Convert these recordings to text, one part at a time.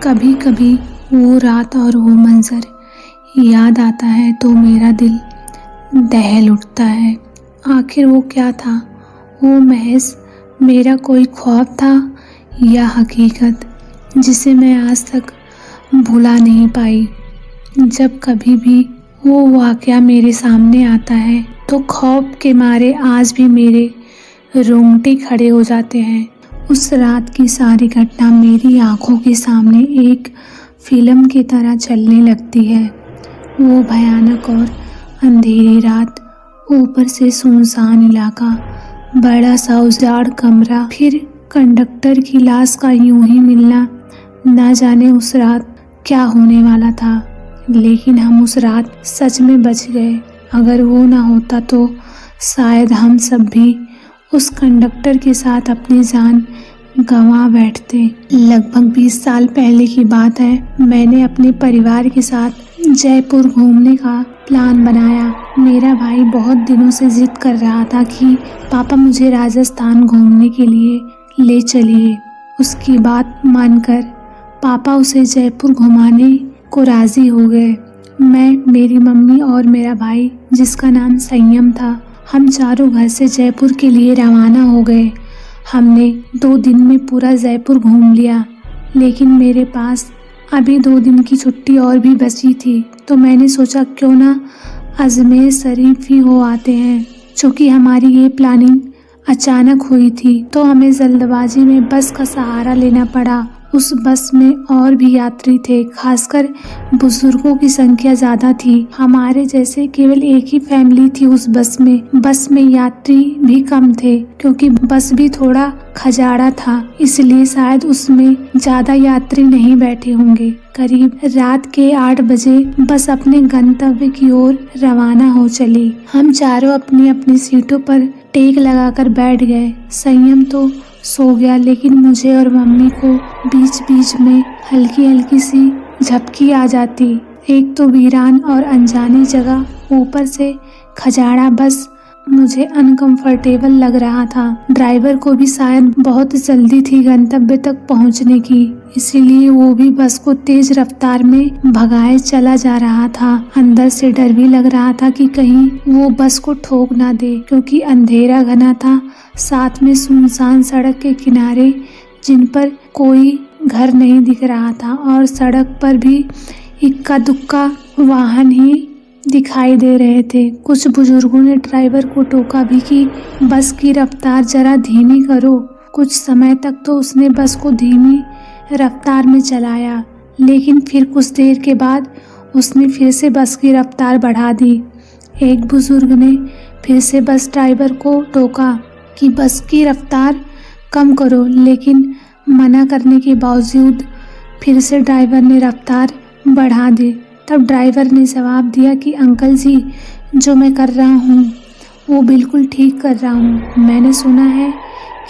कभी कभी वो रात और वो मंजर याद आता है तो मेरा दिल दहल उठता है। आखिर वो क्या था? वो महज मेरा कोई ख्वाब था या हकीकत जिसे मैं आज तक भुला नहीं पाई। जब कभी भी वो वाकया मेरे सामने आता है तो खौफ के मारे आज भी मेरे रोंगटे खड़े हो जाते हैं। उस रात की सारी घटना मेरी आंखों के सामने एक फिल्म की तरह चलने लगती है। वो भयानक और अंधेरी रात, ऊपर से सुनसान इलाका, बड़ा सा उजाड़ कमरा, फिर कंडक्टर की लाश का यूं ही मिलना। ना जाने उस रात क्या होने वाला था, लेकिन हम उस रात सच में बच गए। अगर वो ना होता तो शायद हम सब भी उस कंडक्टर के साथ अपनी जान गंवा बैठते। लगभग 20 साल पहले की बात है। मैंने अपने परिवार के साथ जयपुर घूमने का प्लान बनाया। मेरा भाई बहुत दिनों से जिद कर रहा था कि पापा मुझे राजस्थान घूमने के लिए ले चलिए। उसकी बात मानकर पापा उसे जयपुर घुमाने को राजी हो गए। मैं, मेरी मम्मी और मेरा भाई जिसका नाम संयम था, हम चारों घर से जयपुर के लिए रवाना हो गए। हमने 2 दिन में पूरा जयपुर घूम लिया, लेकिन मेरे पास अभी 2 दिन की छुट्टी और भी बची थी, तो मैंने सोचा क्यों ना अजमेर शरीफ ही हो आते हैं। चूँकि हमारी ये प्लानिंग अचानक हुई थी तो हमें जल्दबाजी में बस का सहारा लेना पड़ा। उस बस में और भी यात्री थे, खासकर बुजुर्गों की संख्या ज्यादा थी। हमारे जैसे केवल एक ही फैमिली थी उस बस में। बस में यात्री भी कम थे क्योंकि बस भी थोड़ा खजाड़ा था, इसलिए शायद उसमें ज्यादा यात्री नहीं बैठे होंगे। करीब रात के 8 बजे बस अपने गंतव्य की ओर रवाना हो चली। हम चारों अपनी अपनी सीटों पर टेक लगाकर बैठ गए। संयम तो सो गया, लेकिन मुझे और मम्मी को बीच बीच में हल्की हल्की सी झपकी आ जाती। एक तो वीरान और अनजानी जगह, ऊपर से खजाड़ा बस मुझे अनकंफर्टेबल लग रहा था। ड्राइवर को भी शायद बहुत जल्दी थी गंतव्य तक पहुंचने की, इसीलिए वो भी बस को तेज रफ्तार में भगाए चला जा रहा था। अंदर से डर भी लग रहा था कि कहीं वो बस को ठोक ना दे, क्योंकि अंधेरा घना था। साथ में सुनसान सड़क के किनारे जिन पर कोई घर नहीं दिख रहा था, और सड़क पर भी इक्का दुक्का वाहन ही दिखाई दे रहे थे। कुछ बुजुर्गों ने ड्राइवर को टोका भी कि बस की रफ्तार जरा धीमी करो। कुछ समय तक तो उसने बस को धीमी रफ्तार में चलाया, लेकिन फिर कुछ देर के बाद उसने फिर से बस की रफ्तार बढ़ा दी। एक बुजुर्ग ने फिर से बस ड्राइवर को टोका कि बस की रफ्तार कम करो, लेकिन मना करने के बावजूद फिर से ड्राइवर ने रफ्तार बढ़ा दी। तब ड्राइवर ने जवाब दिया कि अंकल जी, जो मैं कर रहा हूँ वो बिल्कुल ठीक कर रहा हूँ। मैंने सुना है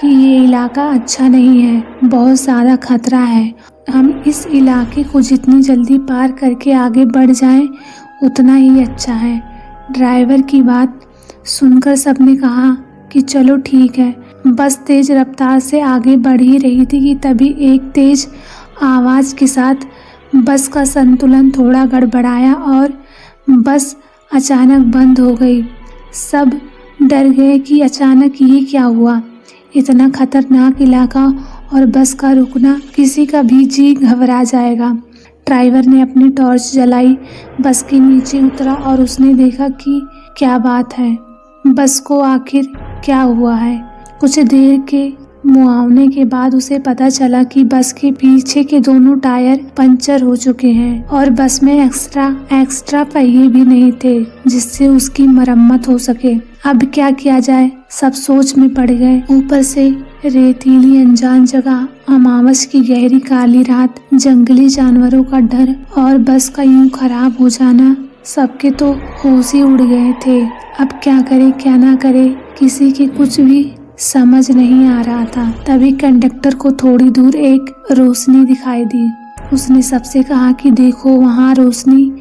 कि ये इलाका अच्छा नहीं है, बहुत ज़्यादा खतरा है। हम इस इलाके को जितनी जल्दी पार करके आगे बढ़ जाएं उतना ही अच्छा है। ड्राइवर की बात सुनकर सबने कहा कि चलो ठीक है। बस तेज रफ्तार से आगे बढ़ ही रही थी कि तभी एक तेज आवाज़ के साथ बस का संतुलन थोड़ा गड़बड़ाया और बस अचानक बंद हो गई। सब डर गए कि अचानक ये क्या हुआ। इतना खतरनाक इलाका और बस का रुकना, किसी का भी जी घबरा जाएगा। ड्राइवर ने अपनी टॉर्च जलाई, बस के नीचे उतरा और उसने देखा कि क्या बात है, बस को आखिर क्या हुआ है। कुछ देर के मुआवने के बाद उसे पता चला कि बस के पीछे के दोनों टायर पंचर हो चुके हैं और बस में एक्स्ट्रा पहिए भी नहीं थे जिससे उसकी मरम्मत हो सके। अब क्या किया जाए, सब सोच में पड़ गए। ऊपर से रेतीली अनजान जगह, अमावस की गहरी काली रात, जंगली जानवरों का डर और बस का यूं खराब हो जाना, सबके तो होश ही उड़ गए थे। अब क्या करे क्या ना करे, किसी की कुछ भी समझ नहीं आ रहा था। तभी कंडक्टर को थोड़ी दूर एक रोशनी दिखाई दी। उसने सबसे कहा कि देखो, वहाँ रोशनी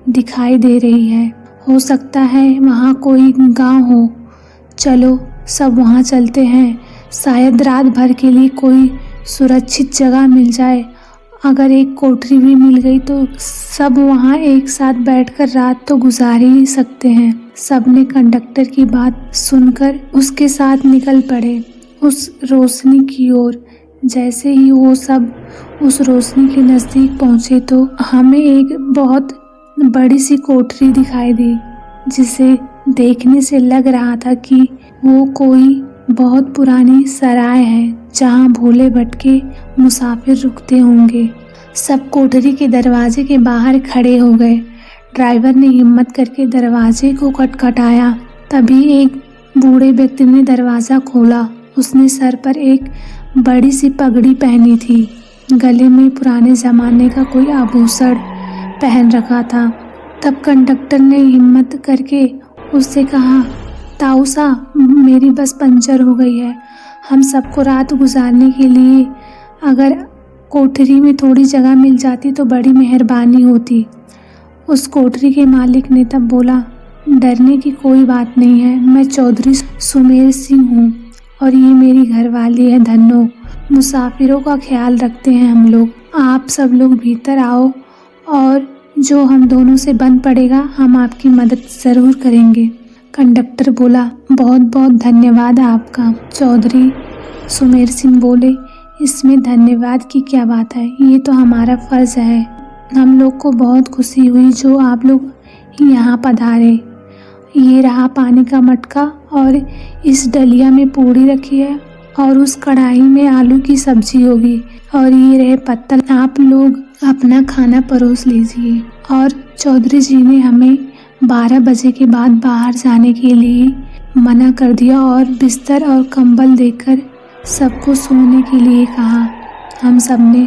दिखाई दे रही है, हो सकता है वहाँ कोई गांव हो। चलो सब वहाँ चलते हैं, शायद रात भर के लिए कोई सुरक्षित जगह मिल जाए। अगर एक कोठरी भी मिल गई तो सब वहाँ एक साथ बैठकर रात तो गुजार ही सकते हैं। सबने कंडक्टर की बात सुनकर उसके साथ निकल पड़े उस रोशनी की ओर। जैसे ही वो सब उस रोशनी के नजदीक पहुंचे तो हमें एक बहुत बड़ी सी कोठरी दिखाई दी, जिसे देखने से लग रहा था कि वो कोई बहुत पुरानी सराय है जहाँ भूले भटके मुसाफिर रुकते होंगे। सब कोठरी के दरवाजे के बाहर खड़े हो गए। ड्राइवर ने हिम्मत करके दरवाजे को खटखटाया। तभी एक बूढ़े व्यक्ति ने दरवाज़ा खोला। उसने सर पर एक बड़ी सी पगड़ी पहनी थी, गले में पुराने ज़माने का कोई आभूषण पहन रखा था। तब कंडक्टर ने हिम्मत करके उससे कहा, ताऊ साहब, मेरी बस पंचर हो गई है। हम सबको रात गुजारने के लिए अगर कोठरी में थोड़ी जगह मिल जाती तो बड़ी मेहरबानी होती। उस कोठरी के मालिक ने तब बोला, डरने की कोई बात नहीं है, मैं चौधरी सुमेर सिंह हूँ और ये मेरी घरवाली है धन्नो। मुसाफिरों का ख्याल रखते हैं हम लोग। आप सब लोग भीतर आओ और जो हम दोनों से बन पड़ेगा हम आपकी मदद ज़रूर करेंगे। कंडक्टर बोला, बहुत बहुत धन्यवाद आपका। चौधरी सुमेर सिंह बोले, इसमें धन्यवाद की क्या बात है, ये तो हमारा फ़र्ज़ है। हम लोग को बहुत खुशी हुई जो आप लोग यहाँ पधारे। ये रहा पानी का मटका और इस डलिया में पूड़ी रखी है और उस कढ़ाई में आलू की सब्जी होगी और ये रहे पत्तल। आप लोग अपना खाना परोस लीजिए। और चौधरी जी ने हमें 12 बजे के बाद बाहर जाने के लिए मना कर दिया और बिस्तर और कंबल देकर सबको सोने के लिए कहा। हम सब ने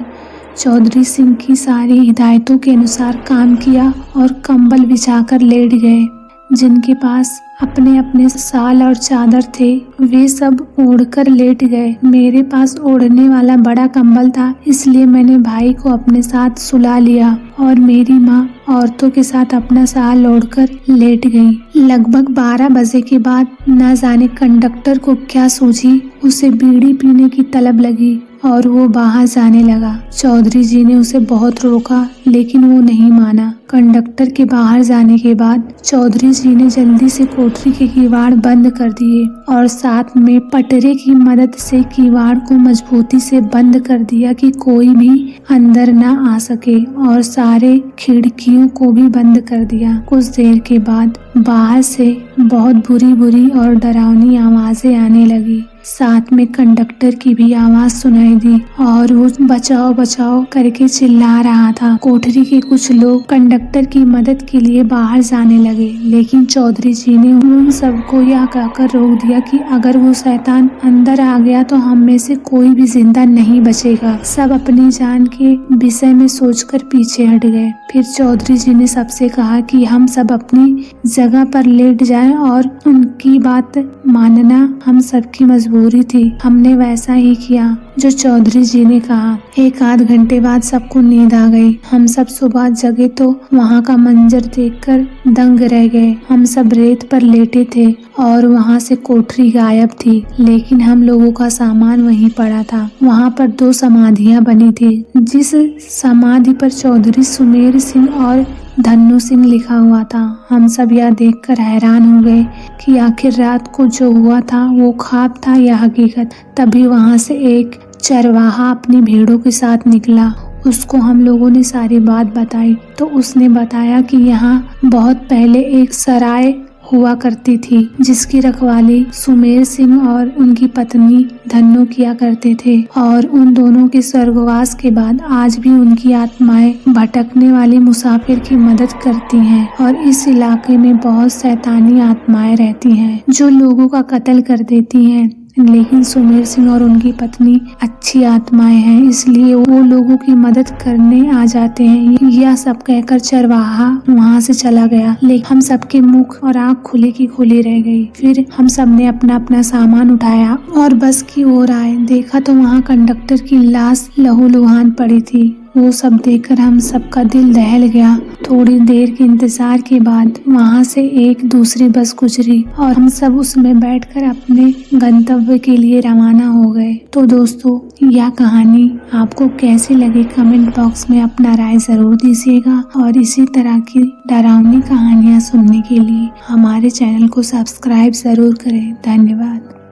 चौधरी सिंह की सारी हिदायतों के अनुसार काम किया और कंबल बिछाकर लेट गए। जिनके पास अपने अपने साल और चादर थे वे सब ओढ़कर लेट गए। मेरे पास ओढ़ने वाला बड़ा कंबल था, इसलिए मैंने भाई को अपने साथ सुला लिया और मेरी माँ औरतों के साथ अपना साल ओढ़कर लेट गई। लगभग 12 बजे के बाद न जाने कंडक्टर को क्या सूझी, उसे बीड़ी पीने की तलब लगी और वो बाहर जाने लगा। चौधरी जी ने उसे बहुत रोका लेकिन वो नहीं माना। कंडक्टर के बाहर जाने के बाद चौधरी जी ने जल्दी से कोठरी के किवाड़ बंद कर दिए और साथ में पटरे की मदद से किवाड़ को मजबूती से बंद कर दिया कि कोई भी अंदर न आ सके और सारे खिड़कियों को भी बंद कर दिया। कुछ देर के बाद बाहर से बहुत बुरी बुरी और डरावनी आवाजें आने लगी। साथ में कंडक्टर की भी आवाज सुनाई दी और वो बचाओ बचाओ करके चिल्ला रहा था। कोठरी के कुछ लोग कंडक्टर की मदद के लिए बाहर जाने लगे लेकिन चौधरी जी ने उन सबको यह कहकर रोक दिया कि अगर वो शैतान अंदर आ गया तो हम में से कोई भी जिंदा नहीं बचेगा। सब अपनी जान के विषय में सोचकर पीछे हट गए। फिर चौधरी जी ने सबसे कहा कि हम सब अपनी जगह पर लेट जाएं और उनकी बात मानना हम सबकी मजबूरी थी। हमने वैसा ही किया जो चौधरी जी ने कहा। 1 आध घंटे बाद सबको नींद आ गई। हम सब सुबह जगे तो वहाँ का मंजर देखकर दंग रह गए। हम सब रेत पर लेटे थे और वहाँ से कोठरी गायब थी लेकिन हम लोगों का सामान वहीं पड़ा था। वहाँ पर 2 समाधियाँ बनी थी। जिस समाधि पर चौधरी सुमेर सिंह और धन्नो सिंह लिखा हुआ था। हम सब यह देखकर हैरान हो गए कि आखिर रात को जो हुआ था वो ख्वाब था या हकीकत। तभी वहाँ से एक चरवाहा अपनी भेड़ों के साथ निकला। उसको हम लोगों ने सारी बात बताई तो उसने बताया कि यहाँ बहुत पहले एक सराय हुआ करती थी जिसकी रखवाली सुमेर सिंह और उनकी पत्नी धन्नो किया करते थे और उन दोनों के स्वर्गवास के बाद आज भी उनकी आत्माएं भटकने वाले मुसाफिर की मदद करती हैं और इस इलाके में बहुत शैतानी आत्माएं रहती हैं जो लोगों का कत्ल कर देती हैं। लेकिन सुमेर सिंह और उनकी पत्नी अच्छी आत्माएं हैं इसलिए वो लोगों की मदद करने आ जाते हैं। यह सब कहकर चरवाहा वहाँ से चला गया लेकिन हम सबके मुख और आँख खुली की खुली रह गई। फिर हम सब ने अपना अपना सामान उठाया और बस की ओर आए। देखा तो वहाँ कंडक्टर की लाश लहूलुहान पड़ी थी। वो सब देखकर हम सबका दिल दहल गया। थोड़ी देर के इंतजार के बाद वहाँ से एक दूसरी बस गुजरी और हम सब उसमें बैठकर अपने गंतव्य के लिए रवाना हो गए। तो दोस्तों, यह कहानी आपको कैसी लगी कमेंट बॉक्स में अपना राय जरूर दीजिएगा और इसी तरह की डरावनी कहानियाँ सुनने के लिए हमारे चैनल को सब्सक्राइब जरूर करें। धन्यवाद।